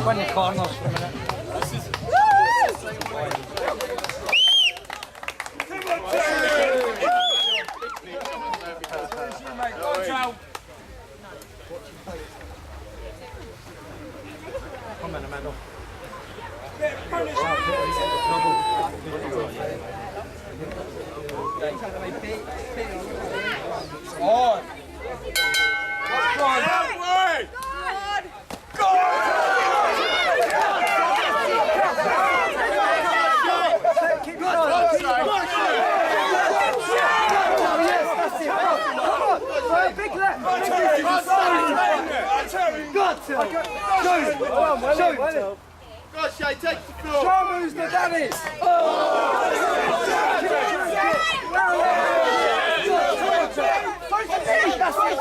run your corners for a minute. Come in the middle. On! Go, Shay, take the floor. Show him who's the daddy. That's it.